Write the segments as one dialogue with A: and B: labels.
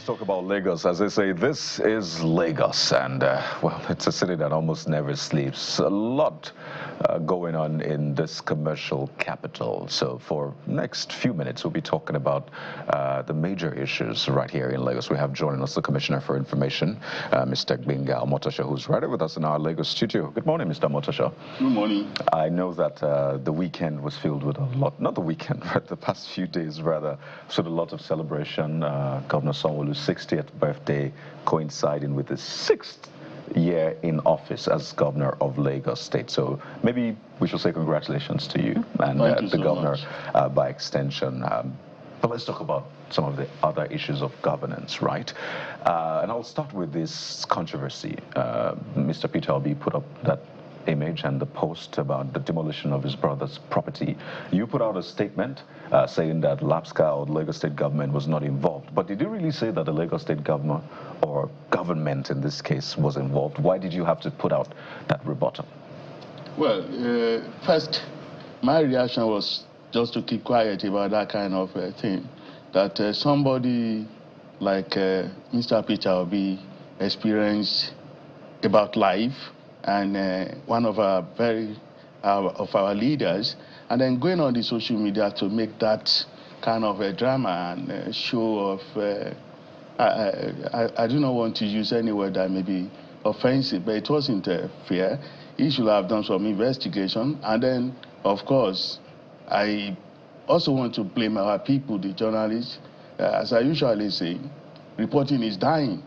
A: talk about Lagos. As they say, this is Lagos, and well, it's a city that almost never sleeps. A lot going on in this commercial capital. So for next few minutes, we'll be talking about the major issues right here in Lagos. We have joining us the Commissioner for Information, Mr. Gbenga Omotosho, who's right with us in our Lagos studio. Good morning, Mr. Omotosho.
B: Good morning.
A: I know that the weekend was filled with a lot, not the weekend, but the past few days rather, so a lot of celebration. Governor Sanwo-Olu's 60th birthday coinciding with his 6th year in office as governor of Lagos State. So maybe we should say congratulations to you and the governor by extension. But let's talk about some of the other issues of governance, right? And I'll start with this controversy. Mr. Peter Obi put up that image and the post about the demolition of his brother's property. You put out a statement saying that LASG or the Lagos State government was not involved. But did you really say that the Lagos State governor or government in this case was involved? Why did you have to put out that rebuttal?
B: Well, first, my reaction was just to keep quiet about that kind of thing. That somebody like Mr. Peter Obi experienced about life, and one of our leaders, and then going on the social media to make that kind of a drama and show of, I do not want to use any word that may be offensive, but it wasn't fair. He should have done some investigation, and then, of course, I also want to blame our people, the journalists. As I usually say, reporting is dying.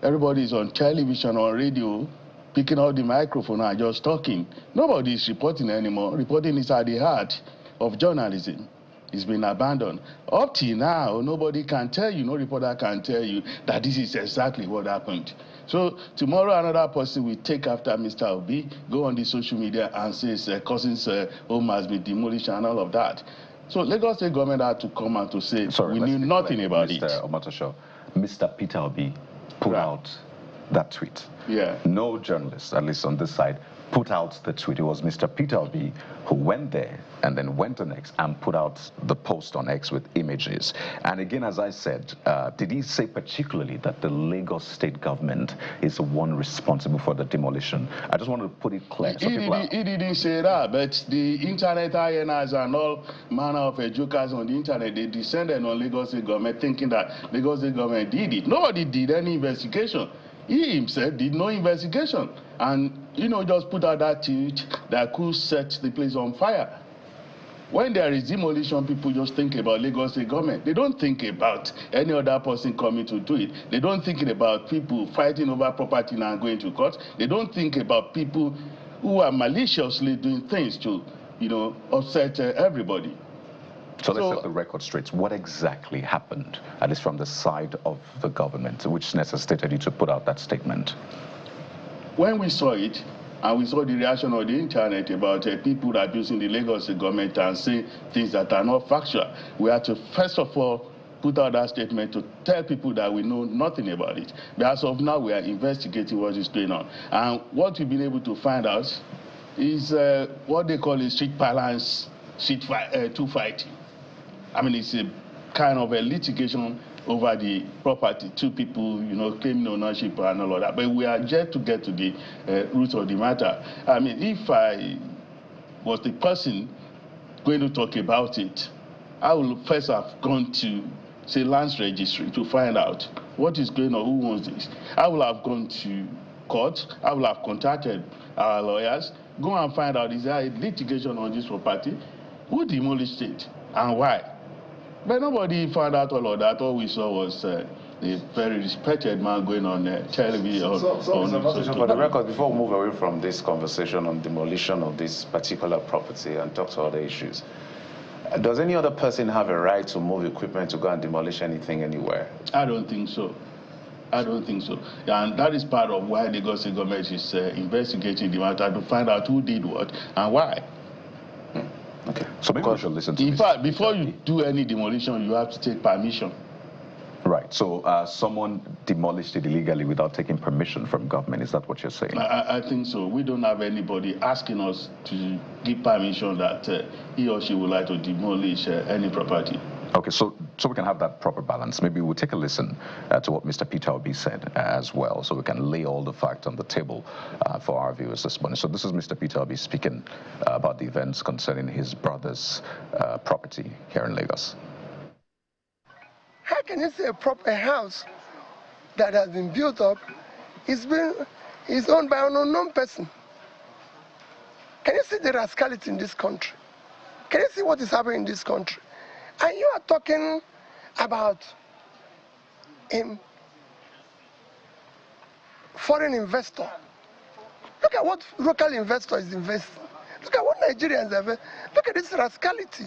B: Everybody is on television, on radio, picking up the microphone and just talking. Nobody is reporting anymore. Reporting is at the heart of journalism. It's been abandoned. Up till now, nobody can tell you, no reporter can tell you that this is exactly what happened. So tomorrow another person will take after Mr. Obi, go on the social media and say his cousin's home has been demolished and all of that. So Lagos State government had to come out to say, we knew nothing about it.
A: Mr. Omotosho, Mr. Peter Obi put out that tweet.
B: Yeah.
A: No journalist, at least on this side, put out the tweet. It was Mr. Peter Obi who went there and then went on X and put out the post on X with images. And again, as I said, did he say particularly that the Lagos State government is the one responsible for the demolition? I just wanted to put it clear.
B: He didn't say that, but the internet hyenas and all manner of jokers on the internet, they descended on Lagos State government thinking that Lagos State government did it. Nobody did any investigation. He himself did no investigation and, just put out that tweet that could set the place on fire. When there is demolition, people just think about Lagos State government. They don't think about any other person coming to do it. They don't think about people fighting over property and going to court. They don't think about people who are maliciously doing things to, upset everybody.
A: So let's set the record straight. What exactly happened, at least from the side of the government, which necessitated you to put out that statement?
B: When we saw it, and we saw the reaction on the internet about people abusing the Lagos government and saying things that are not factual, we had to first of all put out that statement to tell people that we know nothing about it. But as of now, we are investigating what is going on. And what we've been able to find out is what they call a street balance, two fighting. I mean, it's a kind of a litigation over the property. Two people, claiming ownership and all of that. But we are yet to get to the root of the matter. I mean, if I was the person going to talk about it, I would first have gone to, say, lands registry to find out what is going on, who owns this. I will have gone to court. I will have contacted our lawyers, go and find out, is there a litigation on this property? Who demolished it and why? But nobody found out all of that. All we saw was a very respected man going on television.
C: For the record, before we move away from this conversation on demolition of this particular property and talk to other issues, does any other person have a right to move equipment to go and demolish anything anywhere?
B: I don't think so. I don't think so. And that is part of why the Lagos State government is investigating the matter to find out who did what and why.
A: Okay. So maybe we should listen to
B: this. In fact, before you do any demolition, you have to take permission.
A: Right. So someone demolished it illegally without taking permission from government. Is that what you're saying?
B: I think so. We don't have anybody asking us to give permission that he or she would like to demolish any property.
A: Okay. So so we can have that proper balance, maybe we'll take a listen to what Mr. Peter Obi said as well, so we can lay all the facts on the table for our viewers this morning. So this is Mr. Peter Obi speaking about the events concerning his brother's property here in Lagos.
D: How can you say a proper house that has been built up is owned by an unknown person? Can you see the rascality in this country? Can you see what is happening in this country? And you are talking about a foreign investor. Look at what local investor is investing. Look at what Nigerians have. Look at this rascality.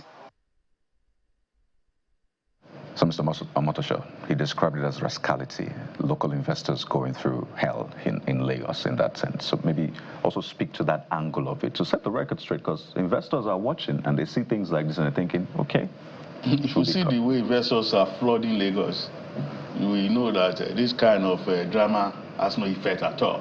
A: So, Mr. Omotosho, he described it as rascality, local investors going through hell in Lagos in that sense. So maybe also speak to that angle of it to set the record straight, because investors are watching and they see things like this and they're thinking, okay.
B: If you see the way investors are flooding Lagos, you will know that this kind of drama has no effect at all.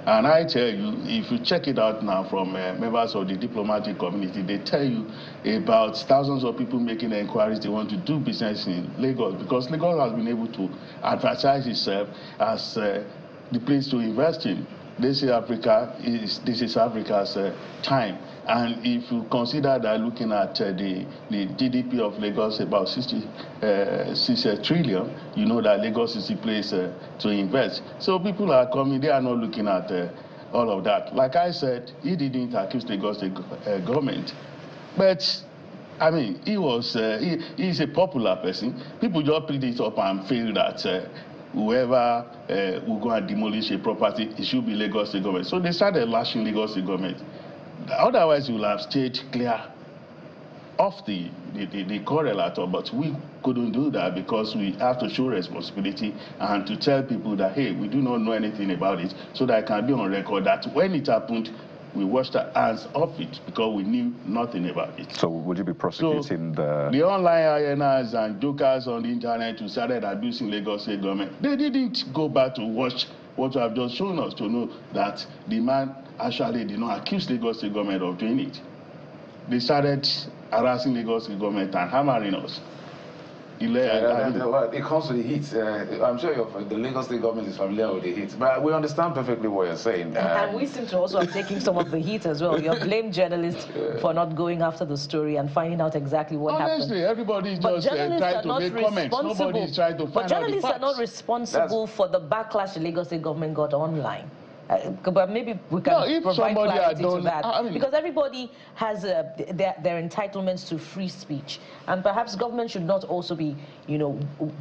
B: And I tell you, if you check it out now from members of the diplomatic community, they tell you about thousands of people making enquiries they want to do business in Lagos, because Lagos has been able to advertise itself as the place to invest in. This is Africa's time. And if you consider that looking at the GDP of Lagos, about 66 trillion, you know that Lagos is the place to invest. So people are coming, they are not looking at all of that. Like I said, he didn't accuse Lagos government. But, I mean, he's a popular person. People just picked it up and feel that whoever will go and demolish a property, it should be Lagos State government. So they started lashing Lagos State government. Otherwise, you will have stayed clear of the correlator, but we couldn't do that because we have to show responsibility and to tell people that, hey, we do not know anything about it, so that it can be on record that when it happened, we washed our hands off it because we knew nothing about it.
A: So would you be prosecuting the
B: online hyenas and jokers on the internet who started abusing Lagos State government? They didn't go back to watch what you have just shown us to know that the man actually did not accuse Lagos State government of doing it. They started harassing Lagos State government and hammering us.
C: It comes to the heat. I'm sure the Lagos State government is familiar with the heat, but we understand perfectly what you're saying.
E: And we seem to also have taken some of the heat as well. You're blamed journalists for not going after the story and finding out exactly what happened.
B: Honestly, everybody is just trying to make comments. Nobody is trying to find out the facts.
E: But journalists are not responsible for the backlash the Lagos State government got online. But maybe we can provide clarity to that. Because everybody has their entitlements to free speech. And perhaps government should not also be,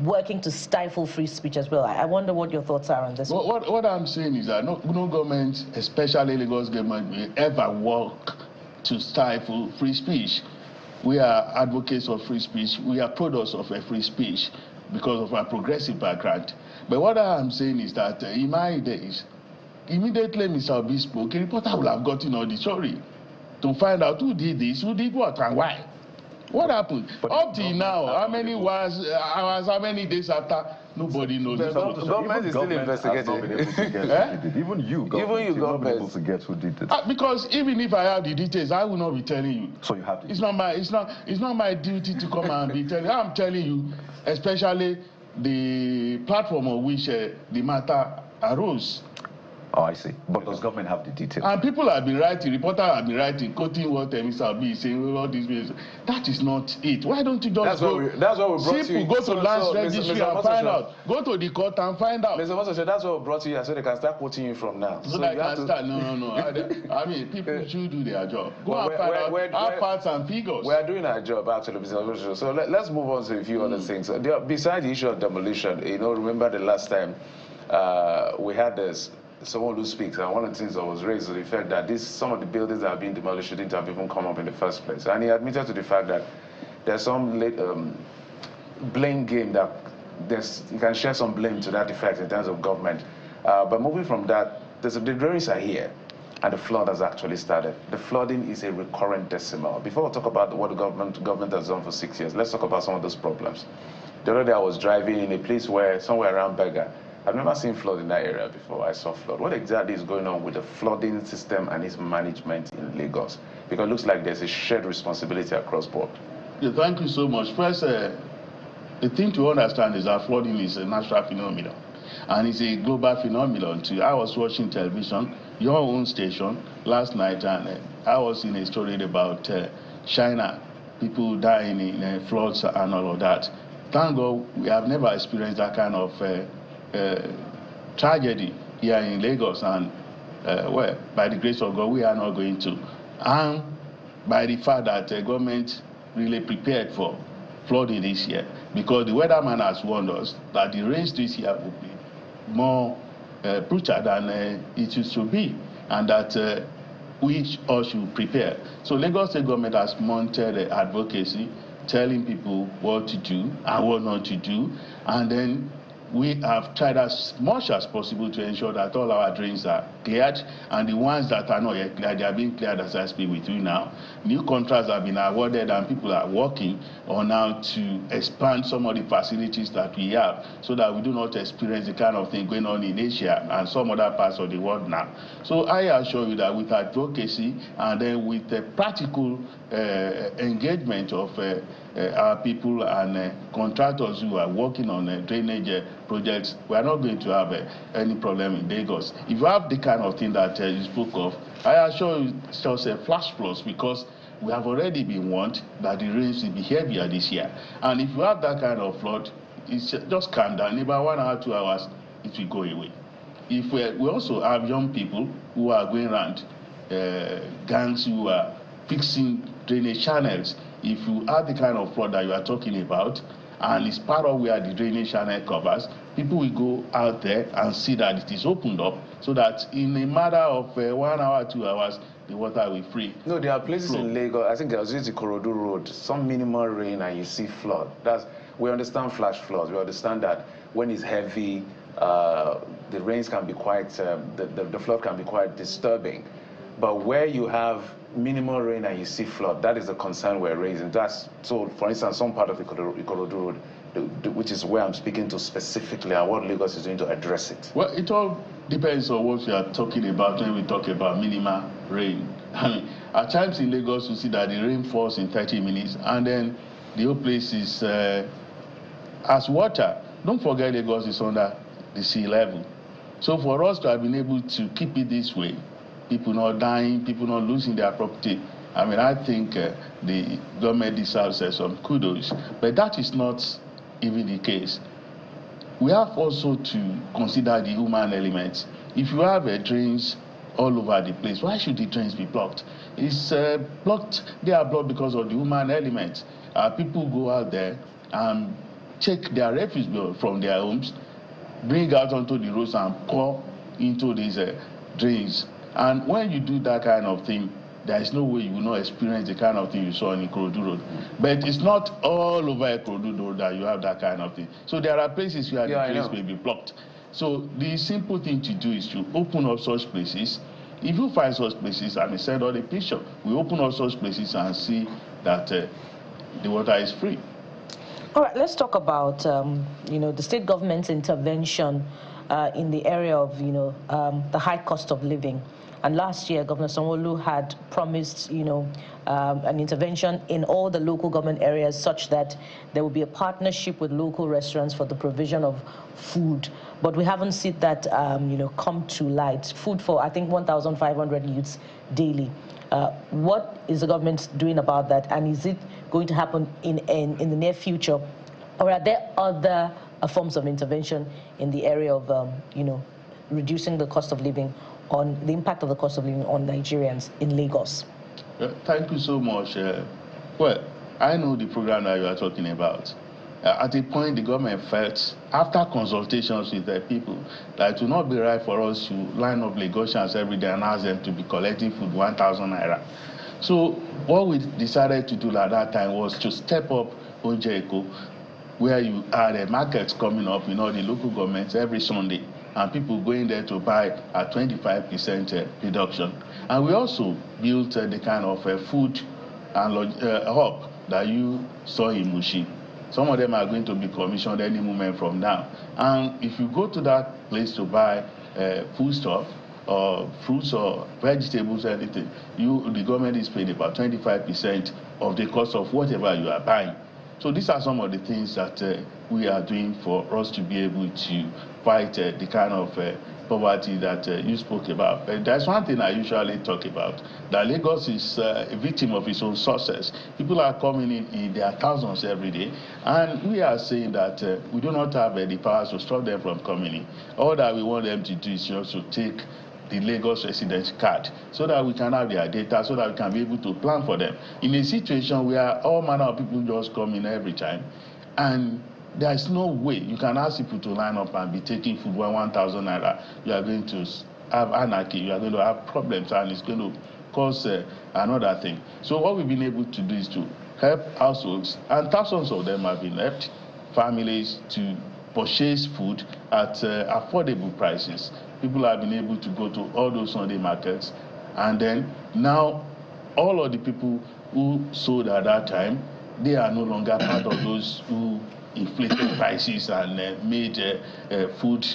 E: working to stifle free speech as well. I wonder what your thoughts are on this.
B: What I'm saying is that no government, especially Lagos government, will ever work to stifle free speech. We are advocates of free speech. We are products of a free speech because of our progressive background. But what I'm saying is that in my days, immediately Mr. Obi spoke, a reporter would have gotten all the story to find out who did this, who did what, and why. What happened? Up till now, how many hours, how many days after, nobody knows.
C: The government is still investigating.
A: Even you, government, able to get who did it.
B: Because even if I have the details, I will not be telling you.
A: So you have to.
B: It's not my duty to come and be telling you. I'm telling you, especially the platform on which the matter arose.
A: Oh, I see. But does government have the details?
B: And people have been writing, reporters have been writing, quoting what Mr. Obi is saying, all these ways. That is not it. Why don't you just go?
C: That's what we brought you.
B: Go to land registry and find out. Go to the court and find out.
C: Mr. Motosho, that's what we brought you here, so they can start quoting you from now.
B: So they can start. No. I mean, people should do their job. Go and find out our facts and figures.
C: We are doing our job, actually, Mr. Motosho. So let's move on to a few other things. Besides the issue of demolition, remember the last time we had this. Someone who speaks, and one of the things that was raised was the fact that some of the buildings that are being demolished shouldn't have even come up in the first place. And he admitted to the fact that there's some blame game that you can share some blame to that effect in terms of government. But moving from that, the rains are here, and the flood has actually started. The flooding is a recurrent decimal. Before we talk about what the government has done for 6 years, let's talk about some of those problems. The other day I was driving in a place somewhere around Berger. I've never seen flood in that area before. I saw flood. What exactly is going on with the flooding system and its management in Lagos? Because it looks like there's a shared responsibility across board.
B: Yeah, thank you so much. First, The thing to understand is that flooding is a natural phenomenon, and it's a global phenomenon too. I was watching television, your own station, last night, and I was in a story about China, people dying in floods and all of that. Thank God we have never experienced that kind of tragedy here in Lagos, and well, by the grace of God, we are not going to. And by the fact that the government really prepared for flooding this year, because the weatherman has warned us that the rains this year will be more brutal than it used to be, and that we all should prepare. So Lagos State government has mounted advocacy, telling people what to do and what not to do, and then we have tried as much as possible to ensure that all our drains are cleared, and the ones that are not yet cleared, they are being cleared as I speak with you now. New contracts have been awarded, and people are working on how to expand some of the facilities that we have, so that we do not experience the kind of thing going on in Asia and some other parts of the world now. So I assure you that with advocacy and then with the practical engagement of our people and contractors who are working on drainage projects, we are not going to have any problem in Lagos. If you have the kind of thing that you spoke of, I assure you it's just a flash flood, because we have already been warned that the rains will be heavier this year. And if you have that kind of flood, it's just calm down. In about 1 hour, 2 hours, it will go away. If we also have young people who are going around, gangs who are fixing drainage channels. If you have the kind of flood that you are talking about, and it's part of where the drainage channel covers, people will go out there and see that it is opened up, so that in a matter of 1 hour, 2 hours, the water will free.
C: No, there are places in Lagos, I think there was the Ikorodu Road, some minimal rain and you see flood. We understand flash floods. We understand that when it's heavy, the rains can be quite, the flood can be quite disturbing. But where you have minimal rain and you see flood, that is a concern we're raising. So, for instance, some part of Ikorodu Road, which is where I'm speaking to specifically, and what Lagos is doing to address it.
B: Well, it all depends on what we are talking about when we talk about minimal rain. I mean, at times in Lagos, you see that the rain falls in 30 minutes, and then the whole place is as water. Don't forget, Lagos is under the sea level. So for us to have been able to keep it this way, people not dying, people not losing their property, I mean, I think the government deserves some kudos. But that is not even the case. We have also to consider the human element. If you have drains all over the place, why should the drains be blocked? It's blocked. They are blocked because of the human element. People go out there and take their refuse from their homes, bring out onto the roads and pour into these drains. And when you do that kind of thing, there is no way you will not experience the kind of thing you saw in Ikorodu Road. But it's not all over Ikorodu Road that you have that kind of thing. So there are places where the drains may be blocked. So the simple thing to do is to open up such places. If you find such places, and I send out a picture, we open up such places and see that the water is free.
E: All right, let's talk about the state government's intervention in the area of the high cost of living. And last year, Governor Sanwo-Olu had promised an intervention in all the local government areas, such that there will be a partnership with local restaurants for the provision of food. But we haven't seen that come to light. Food for, I think, 1,500 youths daily. What is the government doing about that? And is it going to happen in the near future? Or are there other forms of intervention in the area of, reducing the cost of living, on the impact of the cost of living on Nigerians in Lagos?
B: Thank you so much. Well, I know the program that you are talking about. At a point, the government felt, after consultations with the people, that it would not be right for us to line up Lagosians every day and ask them to be collecting food 1,000 naira. So what we decided to do at that time was to step up Ojeko, where you had markets coming up in all the local governments every Sunday, and people going there to buy a 25% reduction. And we also built the kind of food and hub that you saw in Mushi. Some of them are going to be commissioned any moment from now. And if you go to that place to buy food stuff, or fruits or vegetables or anything, the government is paying about 25% of the cost of whatever you are buying. So these are some of the things that we are doing for us to be able to fight the kind of poverty that you spoke about. There's one thing I usually talk about, that Lagos is a victim of its own success. People are coming in their thousands every day, and we are saying that we do not have the power to stop them from coming in. All that we want them to do is just to take the Lagos resident card so that we can have their data, so that we can be able to plan for them. In a situation where all manner of people just come in every time, and there is no way you can ask people to line up and be taking food 1,000 naira. You are going to have anarchy, you are going to have problems, and it's going to cause another thing. So what we've been able to do is to help households, and thousands of them have been helped, families, to purchase food at affordable prices. People have been able to go to all those Sunday markets, and then now all of the people who sold at that time, they are no longer part of those who inflated prices and made food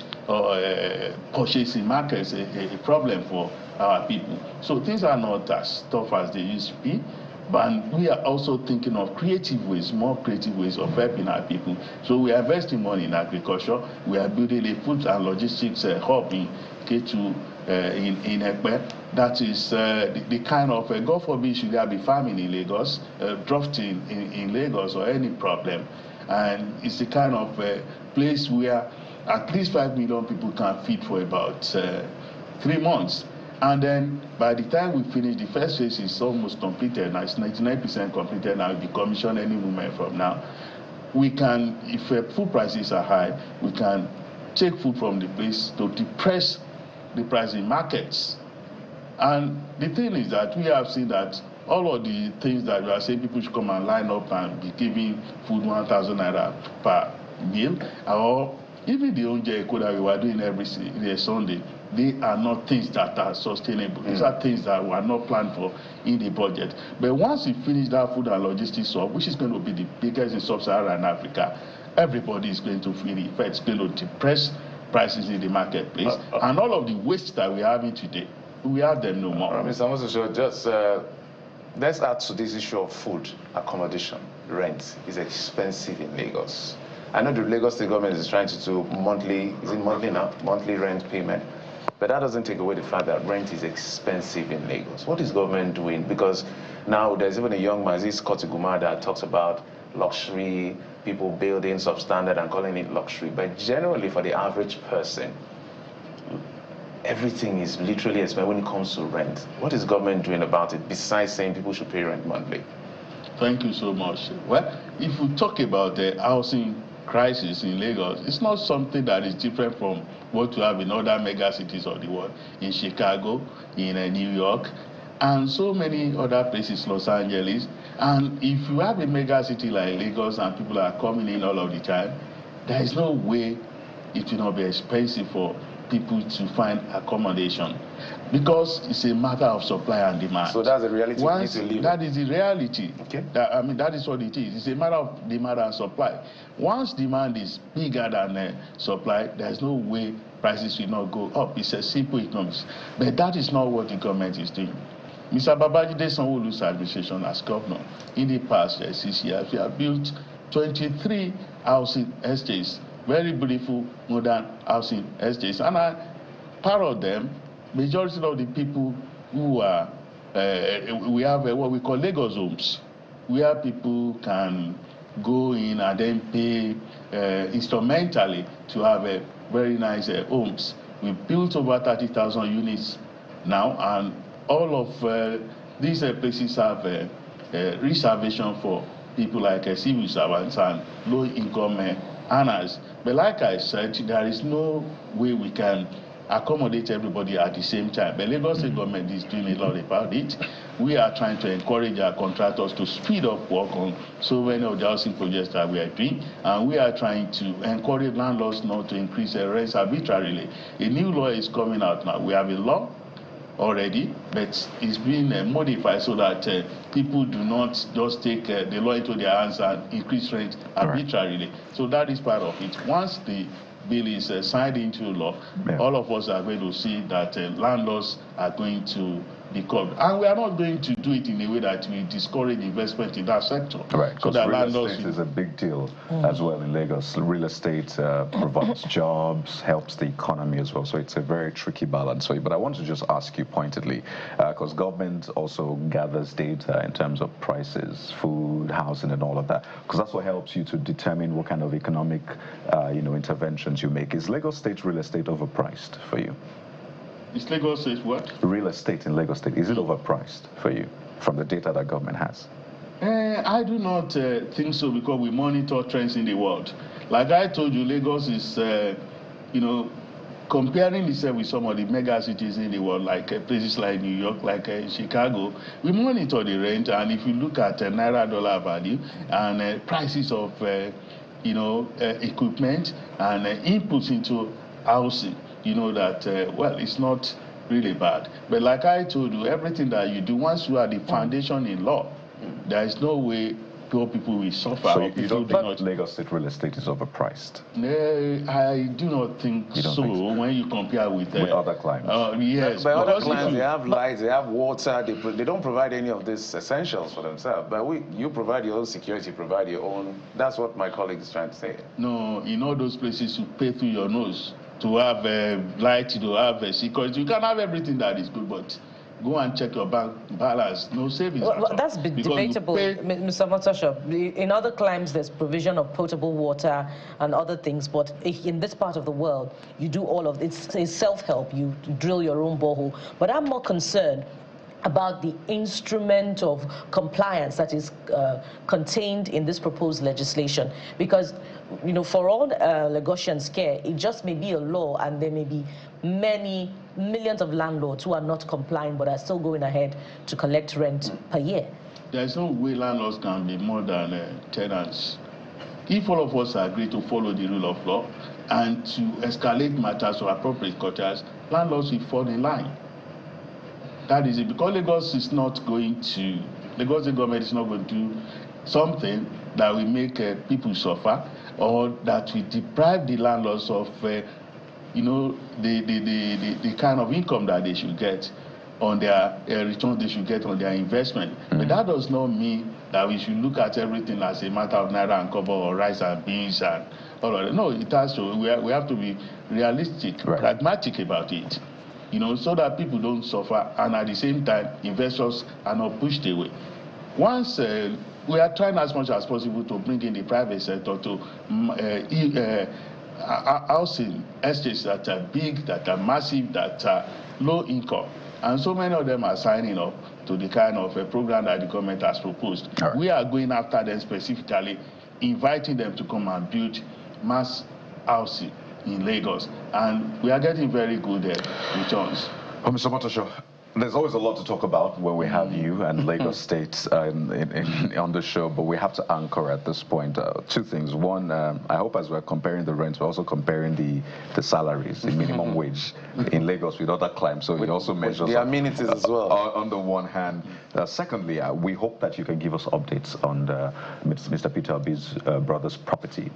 B: purchasing markets a problem for our people. So things are not as tough as they used to be, but we are also thinking of creative ways, more creative ways of helping our people. So we are investing money in agriculture. We are building a food and logistics hub in K2 in Ekpe. That is the kind of, God forbid, should there be famine in Lagos, drought in Lagos, or any problem. And it's the kind of place where at least 5 million people can feed for about 3 months. And then by the time we finish, the first phase is almost completed. Now it's 99% completed. Now we'll be commissioned any moment from now. We can, if food prices are high, we can take food from the place to depress the price in markets. And the thing is that we have seen that all of the things that we are saying people should come and line up and be giving food 1,000 naira per meal, or even the onje eko that we were doing every Sunday, they are not things that are sustainable. These are things that were not planned for in the budget. But once we finish that food and logistics hub, which is going to be the biggest in sub-Saharan Africa, everybody is going to feel the effect. It's going to depress prices in the marketplace. And all of the waste that we are having today, we have them no more.
C: Mr. Mososho, just let's add to this issue of food, accommodation, rent is expensive in Lagos. I know the Lagos State government is trying to do monthly, is it monthly now? Monthly rent payment. But that doesn't take away the fact that rent is expensive in Lagos. What is government doing? Because now there's even a young man, this Kotiguma, that talks about luxury, people building substandard and calling it luxury. But generally for the average person, everything is literally expensive when it comes to rent. What is government doing about it besides saying people should pay rent monthly?
B: Thank you so much. Well, if we talk about the housing crisis in Lagos, it's not something that is different from what you have in other mega cities of the world, in Chicago, in New York, and so many other places, Los Angeles. And if you have a mega city like Lagos and people are coming in all of the time, there is no way it will not be expensive for people to find accommodation, because it's a matter of supply and demand.
C: So that's the reality.
B: That is the reality.
C: Okay.
B: That is what it is. It's a matter of demand and supply. Once demand is bigger than supply, there's no way prices will not go up. It's a simple economics. But that is not what the government is doing. Mr. Babajide Sanwo-Olu's administration as governor, in the past 6 years, we have built 23 housing estates, very beautiful modern housing estates, and part of them, majority of the people who are, we have what we call Lagos homes, where people can go in and then pay instrumentally to have a very nice homes. We built over 30,000 units now, and all of these places have reservation for people like civil servants and low-income earners. But like I said, there is no way we can accommodate everybody at the same time. But Lagos State government is doing a lot about it. We are trying to encourage our contractors to speed up work on so many of the housing projects that we are doing. And we are trying to encourage landlords not to increase their rents arbitrarily. A new law is coming out now. We have a law already, but it's being modified so that people do not just take the law into their hands and increase rent arbitrarily. So that is part of it. Once the bill is signed into law, all of us are going to see that landlords are going to be curbed. And we are not going to do it in a way that will discourage investment in that sector.
A: Right, because
B: so
A: real estate is a big deal as well in Lagos. Real estate provides jobs, helps the economy as well. So it's a very tricky balance. But I want to just ask you pointedly, because government also gathers data in terms of prices, food, housing, and all of that, because that's what helps you to determine what kind of economic interventions you make. Is Lagos State real estate overpriced for you?
B: Is Lagos State what?
A: Real estate in Lagos State, is it overpriced for you from the data that government has?
B: I do not think so, because we monitor trends in the world. Like I told you, Lagos is, comparing itself with some of the mega cities in the world, like places like New York, like Chicago, we monitor the rent, and if you look at Naira dollar value and prices of, equipment and inputs into housing, you know that, well, it's not really bad. But like I told you, everything that you do, once you are the foundation in law, there is no way poor people will suffer.
A: So you don't think Lagos State real estate is overpriced?
B: I do not think so when you compare with
A: other climes.
B: Yes.
C: By other climes, they have lights, they have water, they don't provide any of these essentials for themselves. But you provide your own security, provide your own. That's what my colleague is trying to say.
B: No, in all those places, you pay through your nose to have light, to have security. You can have everything that is good, but go and check your bank balance, no savings.
E: Well, that's debatable, Mr. Motosho. In other climes, there's provision of potable water and other things, but in this part of the world, you do all of it. It's self-help. You drill your own borehole. But I'm more concerned about the instrument of compliance that is contained in this proposed legislation, because for all Lagosians care, it just may be a law, and there may be many millions of landlords who are not complying but are still going ahead to collect rent per year.
B: There's no way landlords can be more than tenants. If all of us agree to follow the rule of law and to escalate matters to appropriate quarters, landlords will fall in line. That is it, because Lagos government is not going to do something that will make people suffer, or that will deprive the landlords of, the kind of income that they should get on their returns they should get on their investment. But that does not mean that we should look at everything as a matter of naira and kobo or rice and beans and all of that. No, it has to. We have to be realistic, pragmatic about it. So that people don't suffer, and at the same time, investors are not pushed away. Once we are trying as much as possible to bring in the private sector to housing estates that are big, that are massive, that are low income, and so many of them are signing up to the kind of program that the government has proposed. We are going after them specifically, inviting them to come and build mass housing in Lagos, and we are getting very good returns.
A: Mr. Motosho, there's always a lot to talk about when we have you and Lagos State on the show, but we have to anchor at this point two things. One, I hope as we're comparing the rents, we're also comparing the salaries, the minimum wage in Lagos with other climes, so it also measures
C: the amenities as well.
A: On the one hand. Secondly, we hope that you can give us updates on Mr. Peter Obi's brother's property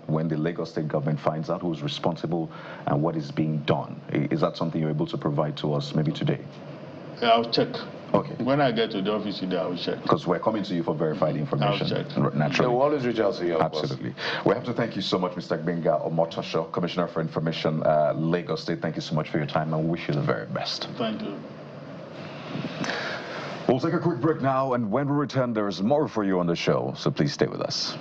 A: when the Lagos State government finds out who's responsible and what is being done. Is that something you're able to provide to us maybe today?
B: Yeah, I'll check.
A: Okay.
B: When I get to the office today, I will check.
A: Because we're coming to you for verified information.
B: I'll check.
A: Naturally.
C: We'll always reach out to you.
A: Absolutely. We have to thank you so much, Mr. Gbenga Omotosho, Commissioner for Information, Lagos State. Thank you so much for your time, and wish you the very best.
B: Thank you.
A: We'll take a quick break now, and when we return, there is more for you on the show, so please stay with us.